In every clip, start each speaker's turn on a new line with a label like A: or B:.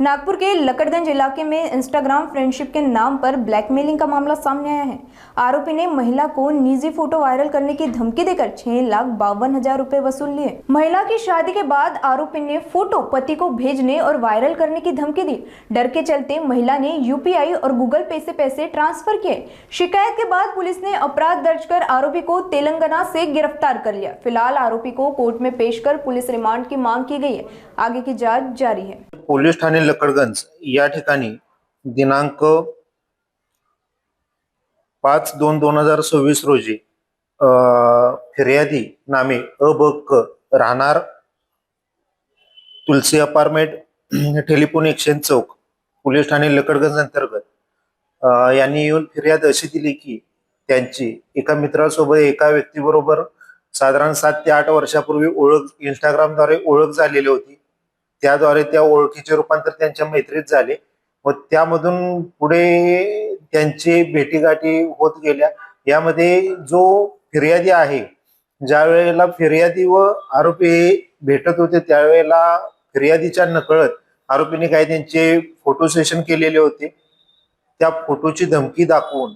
A: नागपुर के लकड़गंज इलाके में Instagram friendship के नाम पर ब्लैकमेलिंग का मामला सामने आया है। आरोपी ने महिला को निजी फोटो वायरल करने की धमकी देकर 6,52,000 रुपए वसूल लिए। महिला की शादी के बाद आरोपी ने फोटो पति को भेजने और वायरल करने की धमकी दी। डर के चलते महिला ने यूपीआई और गूगल पे से पैसे ट्रांसफर किए। शिकायत के बाद पुलिस ने अपराध दर्ज कर आरोपी को तेलंगाना से गिरफ्तार कर लिया। फिलहाल आरोपी को कोर्ट में पेश कर पुलिस रिमांड की मांग की गई है। आगे की जांच जारी है।
B: पोलीस ठाणे लकडगंज या ठिकाणी दिनांक 5/2/2026 रोजी फिर्यादी नामे अ.ब.क. राहणार तुलसी अपार्टमेंट टेलिफोन एक्सचेंज चौक पोलीस ठाणे लकडगंज अंतर्गत यांनी येऊन फिर्याद अशी दिली की त्यांची एका मित्रासोबत एका व्यक्तीबरोबर साधारण 7 ते 8 वर्षापूर्वी इंस्टाग्रामद्वारे ओळख झालेली होती। त्याद्वारे त्या ओळखीचे रूपांतर त्यांच्या मैत्रीत झाले व त्यामधून पुढे त्यांची भेटीगाठी होत गेल्या। यामध्ये जो फिर्यादी आहे, ज्या वेळेला फिर्यादी व आरोपी भेटत होते त्यावेळेला फिर्यादीच्या नकळत आरोपीने काही त्यांचे फोटो सेशन केलेले होते। त्या फोटोची धमकी दाखवून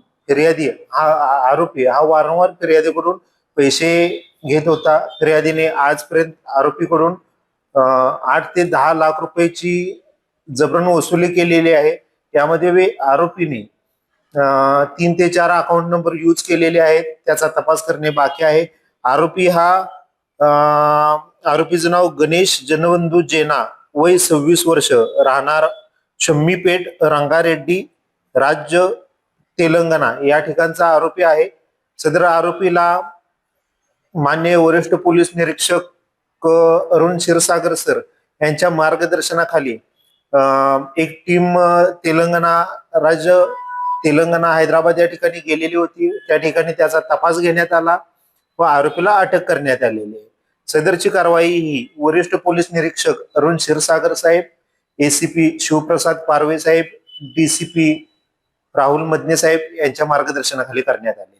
B: आरोपी हा वारंवार फिर्यादीकडून पैसे घेत होता। फिर्यादीने आजपर्यंत आरोपीकडून 8 ते 10 लाख रुपयाची जबरन वसुली केलेली आहे। यामध्ये आरोपीने 3 ते 4 अकाउंट नंबर यूज केलेले आहेत, त्याचा तपास करणे बाकी आहे। आरोपीचं नाव गणेश जनबंधू जेना, वय 26 वर्ष, राहणार शम्मीपेठ, रंगारेड्डी, राज्य तेलंगणा या ठिकाणचा आरोपी आहे। सदर आरोपीला माननीय वरिष्ठ पोलीस निरीक्षक अरुण क्षीरसागर सर यांच्या मार्गदर्शनाखाली एक टीम तेलंगणा हैदराबाद या ठिकाणी गेलेली होती। त्या ठिकाणी त्याचा तपास घेण्यात आला व आरोपीला अटक करण्यात आलेली आहे। सदरची कारवाई ही वरिष्ठ पोलीस निरीक्षक अरुण क्षीरसागर साहेब, एसीपी शिवप्रसाद पारवे साहेब, डीसीपी राहुल मदने साहेब यांच्या मार्गदर्शनाखाली करण्यात आली।